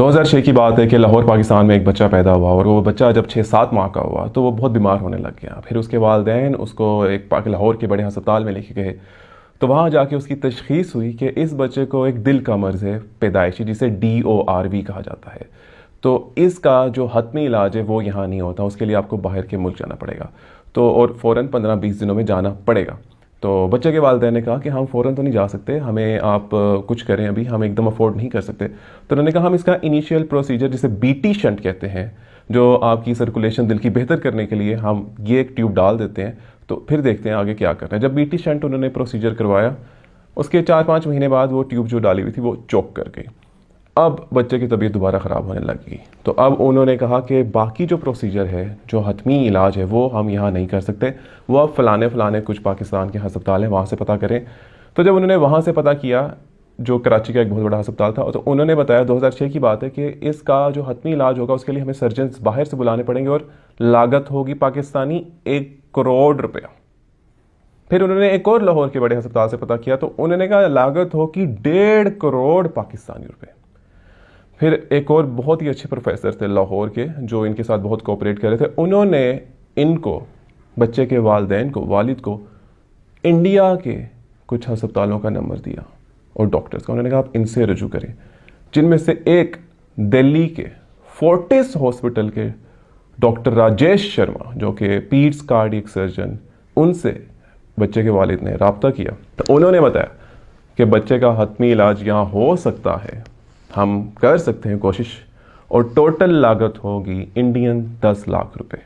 2006 की बात है कि लाहौर पाकिस्तान में एक बच्चा पैदा हुआ और वो बच्चा जब 6-7 माह का हुआ तो वो बहुत बीमार होने लग गया। फिर उसके वालिदैन उसको एक लाहौर के बड़े अस्पताल में लेके गए तो वहाँ जाके उसकी तशख़ीस हुई कि इस बच्चे को एक दिल का मर्ज़ है पैदाइशी, जिसे DORV कहा जाता है। तो इसका जो हतमी इलाज है वो यहाँ नहीं होता, उसके लिए आपको बाहर के मुल्क जाना पड़ेगा। तो और फ़ौरन 15-20 दिनों में जाना पड़ेगा। तो बच्चे के वालिदैन ने कहा कि हम फ़ौरन तो नहीं जा सकते, हमें आप कुछ करें, अभी हम एकदम अफोर्ड नहीं कर सकते। तो उन्होंने कहा हम इसका इनिशियल प्रोसीजर जिसे BT शंट कहते हैं, जो आपकी सर्कुलेशन दिल की बेहतर करने के लिए हम ये एक ट्यूब डाल देते हैं, तो फिर देखते हैं आगे क्या करना है। जब BT शंट उन्होंने प्रोसीजर करवाया, उसके 4-5 महीने बाद वो ट्यूब जो डाली हुई थी वो चोक कर गई। अब बच्चे की तबीयत दोबारा ख़राब होने लगी। तो अब उन्होंने कहा कि बाकी जो प्रोसीजर है, जो हतमी इलाज है, वो हम यहाँ नहीं कर सकते, वो अब फ़लाने कुछ पाकिस्तान के हस्पताल हैं, वहाँ से पता करें। तो जब उन्होंने वहाँ से पता किया, जो कराची का एक बहुत बड़ा अस्पताल था, तो उन्होंने बताया 2006 की बात है कि इसका जो हतमी इलाज होगा उसके लिए हमें सर्जन बाहर से बुलाने पड़ेंगे और लागत होगी पाकिस्तानी 1 करोड़ रुपया। फिर उन्होंने एक और लाहौर के बड़े अस्पताल से पता किया तो उन्होंने कहा लागत होगी 1.5 करोड़ पाकिस्तानी रुपये। फिर एक और बहुत ही अच्छे प्रोफेसर थे लाहौर के जो इनके साथ बहुत कोऑपरेट कर रहे थे, उन्होंने इनको, बच्चे के वालिदैन को, वालिद को इंडिया के कुछ अस्पतालों का नंबर दिया और डॉक्टर्स का। उन्होंने कहा आप इनसे रजू करें, जिनमें से एक दिल्ली के फोर्टिस हॉस्पिटल के डॉक्टर राजेश शर्मा, जो कि पीड्स कार्डियक सर्जन, उनसे बच्चे के वालिद ने रब्ता किया। तो उन्होंने बताया कि बच्चे का हतमी इलाज यहाँ हो सकता है, हम कर सकते हैं कोशिश, और टोटल लागत होगी इंडियन 10 लाख रुपए।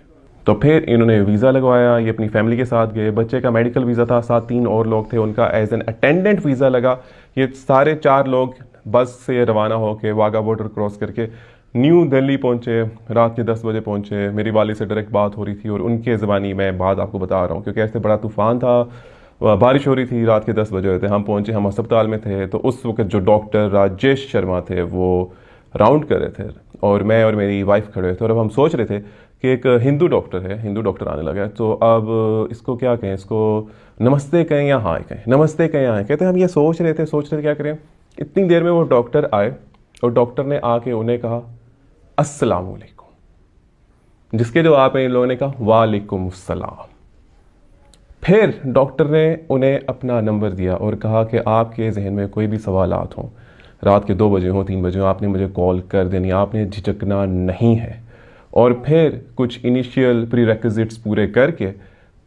तो फिर इन्होंने वीज़ा लगवाया, ये अपनी फैमिली के साथ गए। बच्चे का मेडिकल वीज़ा था, साथ 3 और लोग थे, उनका एज एन अटेंडेंट वीज़ा लगा। ये सारे 4 लोग बस से रवाना होकर वाघा बॉर्डर क्रॉस करके न्यू दिल्ली पहुंचे। रात के 10 बजे पहुंचे। मेरी वाली से डायरेक्ट बात हो रही थी और उनके ज़बानी मैं बात आपको बता रहा हूँ, क्योंकि ऐसे बड़ा तूफ़ान था, बारिश हो रही थी, रात के 10 बजे हुए थे। हम पहुंचे, हम अस्पताल में थे। तो उस वक्त जो डॉक्टर राजेश शर्मा थे वो राउंड कर रहे थे और मैं और मेरी वाइफ खड़े हुए थे। और अब हम सोच रहे थे कि एक हिंदू डॉक्टर है, हिंदू डॉक्टर आने लगा है, तो अब इसको क्या कहें, इसको नमस्ते कहें या हाय कहें, नमस्ते कहें या हाय कहते। हम ये सोच रहे थे क्या करें। इतनी देर में वो डॉक्टर आए और डॉक्टर ने आके उन्हें कहा अस्सलाम वालेकुम, जिसके जवाब में इन लोगों ने कहा वालेकुम सलाम। फिर डॉक्टर ने उन्हें अपना नंबर दिया और कहा कि आपके जहन में कोई भी सवालात हों, रात के 2 बजे हों, 3 बजे हों, आपने मुझे कॉल कर देनी, आपने झिझकना नहीं है। और फिर कुछ इनिशियल प्रीरेक्विजिट्स पूरे करके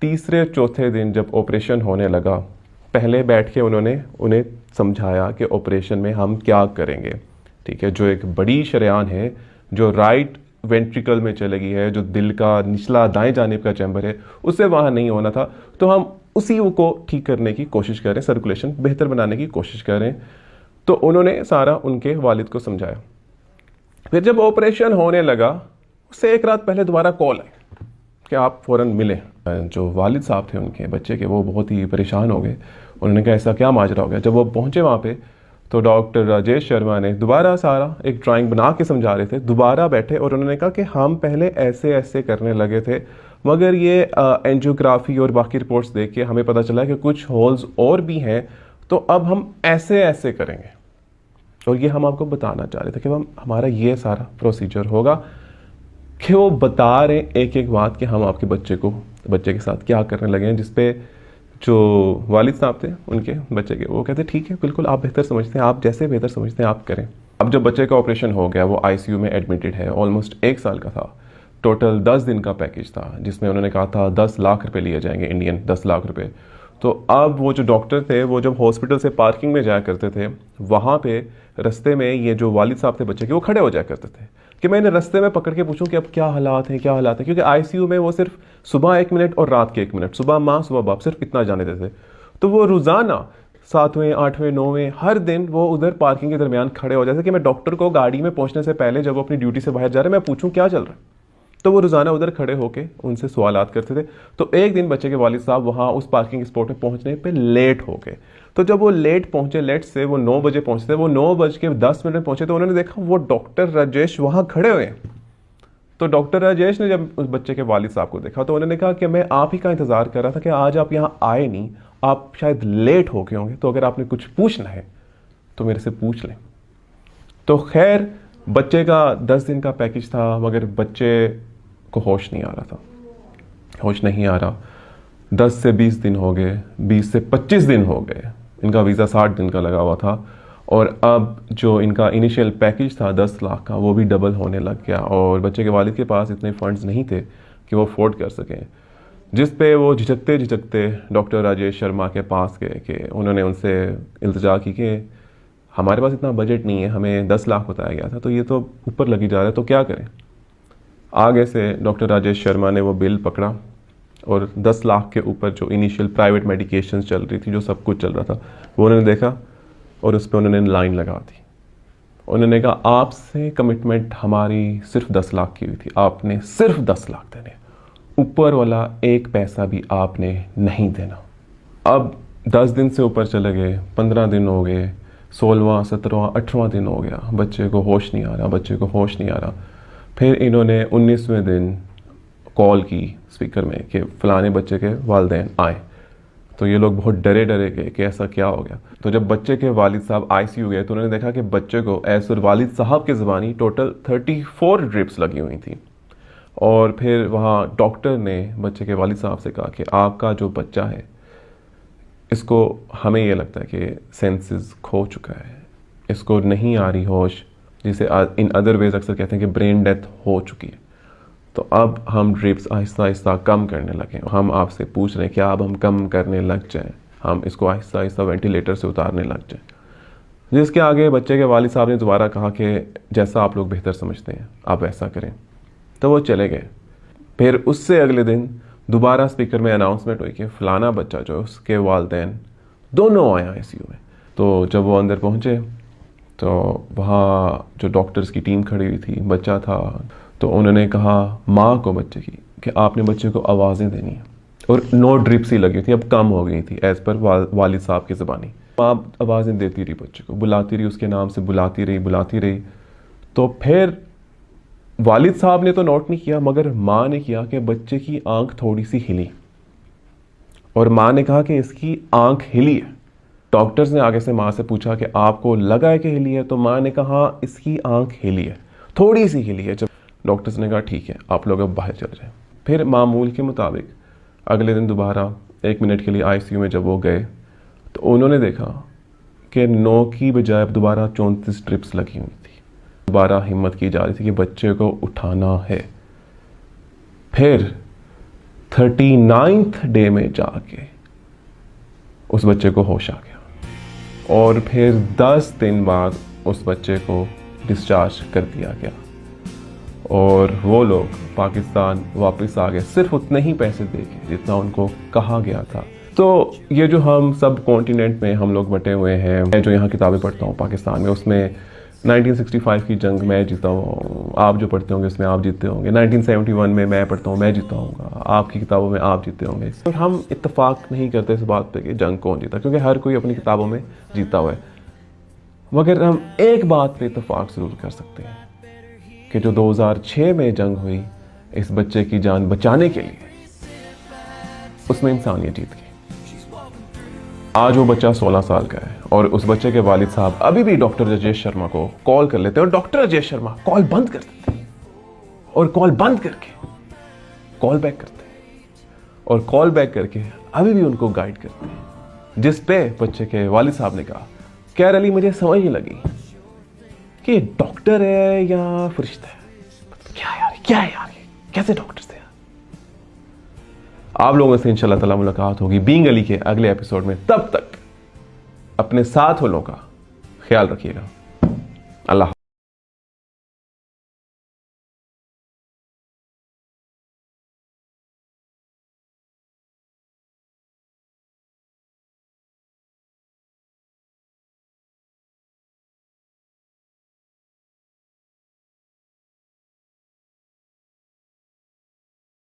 तीसरे चौथे दिन जब ऑपरेशन होने लगा, पहले बैठ के उन्होंने उन्हें समझाया कि ऑपरेशन में हम क्या करेंगे। ठीक है, जो एक बड़ी शरेआन है जो राइट वेंट्रिकल में चलेगी है, जो दिल का निचला दाएं जानिब का चैम्बर है, उससे वहाँ नहीं होना था, तो हम उसी को ठीक करने की कोशिश करें, सर्कुलेशन बेहतर बनाने की कोशिश करें। तो उन्होंने सारा उनके वालिद को समझाया। फिर जब ऑपरेशन होने लगा, उससे एक रात पहले दोबारा कॉल आई कि आप फ़ौरन मिलें। जो वालिद साहब थे उनके बच्चे के, वो बहुत ही परेशान हो गए। उन्होंने कहा ऐसा क्या माजरा हो गया। जब वो पहुँचे वहाँ पे तो डॉक्टर राजेश शर्मा ने दोबारा सारा एक ड्राइंग बना के समझा रहे थे। दोबारा बैठे और उन्होंने कहा कि हम पहले ऐसे ऐसे करने लगे थे, मगर ये एंजियोग्राफी और बाकी रिपोर्ट्स देख के हमें पता चला कि कुछ होल्स और भी हैं, तो अब हम ऐसे ऐसे करेंगे। और ये हम आपको बताना चाह रहे थे कि हमारा ये सारा प्रोसीजर होगा। कि वो बता रहे एक एक बात कि हम आपके बच्चे के साथ क्या करने लगे हैं, जिसपे जो वालिद साहब थे उनके बच्चे के, वो कहते ठीक है, बिल्कुल आप बेहतर समझते हैं, आप जैसे बेहतर समझते हैं आप करें। अब जब बच्चे का ऑपरेशन हो गया, वो ICU में एडमिटेड है, ऑलमोस्ट 1 साल का था। टोटल 10 दिन का पैकेज था, जिसमें उन्होंने कहा था 10 लाख रुपए लिए जाएंगे, इंडियन 10 लाख रुपए। तो अब वो जो डॉक्टर थे, वो जब हॉस्पिटल से पार्किंग में जाया करते थे, वहाँ पे रास्ते में ये जो वालिद साहब थे बच्चे के, वो खड़े हो जाया करते थे कि मैं इन्हें रास्ते में पकड़ के पूछूं कि अब क्या हालात हैं, क्या हालात हैं। क्योंकि ICU में वो सिर्फ सुबह 1 मिनट और रात के 1 मिनट, सुबह माँ सुबह बाप, सिर्फ इतना जाने देते। तो वो रोज़ाना 7वें 8वें 9वें हर दिन वो उधर पार्किंग के दरमियान खड़े हो जाते कि मैं डॉक्टर को गाड़ी में पहुंचने से पहले, जब वो अपनी ड्यूटी से बाहर जा रहे हैं, मैं पूछूं क्या चल रहा है। तो वो रोज़ाना उधर खड़े होके उनसे सवालात करते थे। तो एक दिन बच्चे के वालिद साहब वहाँ उस पार्किंग स्पॉट में पहुँचने पे लेट हो गए। तो जब वो लेट पहुँचे, लेट से वो 9 बजे पहुँचते, वो 9:10 में पहुँचे, तो उन्होंने देखा वो डॉक्टर राजेश वहाँ खड़े हुए हैं। तो डॉक्टर राजेश ने जब उस बच्चे के वालिद साहब को देखा, तो उन्होंने कहा कि मैं आप ही का इंतज़ार कर रहा था कि आज आप यहाँ आए नहीं, आप शायद लेट हो गए होंगे, तो अगर आपने कुछ पूछना है तो मेरे से पूछ लें। तो खैर बच्चे का 10 दिन का पैकेज था, मगर बच्चे को होश नहीं आ रहा था, होश नहीं आ रहा। 10 से 20 दिन हो गए, 20 से 25 दिन हो गए। इनका वीज़ा 60 दिन का लगा हुआ था, और अब जो इनका इनिशियल पैकेज था 10 लाख का, वो भी डबल होने लग गया। और बच्चे के वालिद के पास इतने फंड्स नहीं थे कि वो अफोर्ड कर सकें, जिस पे वो झिझकते झिझकते डॉक्टर राजेश शर्मा के पास गए कि उन्होंने उनसे इल्तिजा की कि हमारे पास इतना बजट नहीं है, हमें 10 लाख बताया गया था, तो ये तो ऊपर लगी जा रहा है, तो क्या करें। आगे से डॉक्टर राजेश शर्मा ने वो बिल पकड़ा और 10 लाख के ऊपर जो इनिशियल प्राइवेट मेडिकेशन चल रही थी, जो सब कुछ चल रहा था, वो उन्होंने देखा और उस पर उन्होंने लाइन लगा दी। उन्होंने कहा आपसे कमिटमेंट हमारी सिर्फ 10 लाख की हुई थी, आपने सिर्फ 10 लाख देने, ऊपर वाला 1 पैसा भी आपने नहीं देना। अब 10 दिन से ऊपर चले गए, 15 दिन हो गए, 16वां 17वां 18वां दिन हो गया, बच्चे को होश नहीं आ रहा, बच्चे को होश नहीं आ रहा। फिर इन्होंने 19वें दिन कॉल की स्पीकर में कि फ़लाने बच्चे के वालिदैन आए। तो ये लोग बहुत डरे गए कि ऐसा क्या हो गया। तो जब बच्चे के वालिद साहब आईसीयू गए तो उन्होंने देखा कि बच्चे को एज पर वालिद साहब के ज़बानी टोटल 34 ड्रिप्स लगी हुई थी। और फिर वहाँ डॉक्टर ने बच्चे के वालिद साहब से कहा कि आपका जो बच्चा है, इसको हमें ये लगता है कि सेंसेस खो चुका है, इसको नहीं आ रही होश, जिसे इन अदर वेज अक्सर कहते हैं कि ब्रेन डेथ हो चुकी है। तो अब हम ड्रिप्स आहिस्ता आहिस्ता कम करने लगे। हम आपसे पूछ रहे हैं कि अब हम कम करने लग जाएं, हम इसको आहिस्ता आहिस्ता वेंटिलेटर से उतारने लग जाएं। जिसके आगे बच्चे के वालिद साहब ने दोबारा कहा कि जैसा आप लोग बेहतर समझते हैं आप वैसा करें। तो वो चले गए। फिर उससे अगले दिन दोबारा स्पीकर में अनाउंसमेंट हुई कि फ़लाना बच्चा जो उसके वालिदैन दोनों आए आईसीयू में। तो जब वो अंदर पहुँचे तो वहाँ जो डॉक्टर्स की टीम खड़ी हुई थी, बच्चा था, तो उन्होंने कहा माँ को बच्चे की कि आपने बच्चे को आवाज़ें देनी है। और 9 ड्रिप्स ही लगी थी, अब कम हो गई थी एज़ पर वालिद साहब की ज़बानी। माँ आवाज़ें देती रही, बच्चे को बुलाती रही, उसके नाम से बुलाती रही। तो फिर वालिद साहब ने तो नोट नहीं किया, मगर माँ ने किया कि बच्चे की आंख थोड़ी सी हिली, और माँ ने कहा कि इसकी आंख हिली है। डॉक्टर्स ने आगे से माँ से पूछा कि आपको लगा है कि हिली है, तो माँ ने कहा इसकी आंख हिली है, थोड़ी सी हिली है। जब डॉक्टर्स ने कहा ठीक है आप लोग अब बाहर चल जाएं। फिर मामूल के मुताबिक अगले दिन दोबारा 1 मिनट के लिए आईसीयू में जब वो गए तो उन्होंने देखा कि 9 की बजाय अब दोबारा 34 ड्रिप्स लगी हुई थी। दोबारा हिम्मत की जा रही थी कि बच्चे को उठाना है। फिर 39th डे में जाके उस बच्चे को होश आ गया, और फिर 10 दिन बाद उस बच्चे को डिस्चार्ज कर दिया गया, और वो लोग पाकिस्तान वापस आ गए सिर्फ उतने ही पैसे देके जितना उनको कहा गया था। तो ये जो हम सब कॉन्टिनेंट में हम लोग बटे हुए हैं, मैं जो यहाँ किताबें पढ़ता हूँ पाकिस्तान में, उसमें 1965 की जंग मैं जीता हूँ, आप जो पढ़ते होंगे उसमें आप जीते होंगे। 1971 में मैं पढ़ता हूँ, मैं जीता हूँ, आपकी किताबों में आप जीते होंगे। और हम इत्तेफाक नहीं करते इस बात पे कि जंग कौन जीता, क्योंकि हर कोई अपनी किताबों में जीता हुआ है। मगर हम एक बात पे इत्तेफाक ज़रूर कर सकते हैं कि जो 2006 में जंग हुई इस बच्चे की जान बचाने के लिए, उसमें इंसानियत जीत गई। आज वो बच्चा 16 साल का है, और उस बच्चे के वालिद साहब अभी भी डॉक्टर राजेश शर्मा को कॉल कर लेते हैं, और डॉक्टर राजेश शर्मा कॉल बंद कर देते हैं, और कॉल बंद करके कॉल बैक करते हैं, और कॉल बैक करके अभी भी उनको गाइड करते हैं। जिस पे बच्चे के वालिद साहब ने कहा, कैर अली मुझे समझ नहीं लगी कि डॉक्टर है या फरिश्ता है, क्या है यार, कैसे डॉक्टर थे। आप लोगों से इंशाल्लाह ताला मुलाकात होगी बीइंग अली के अगले एपिसोड में। तब तक अपने साथ वालों का ख्याल रखिएगा। अल्लाह।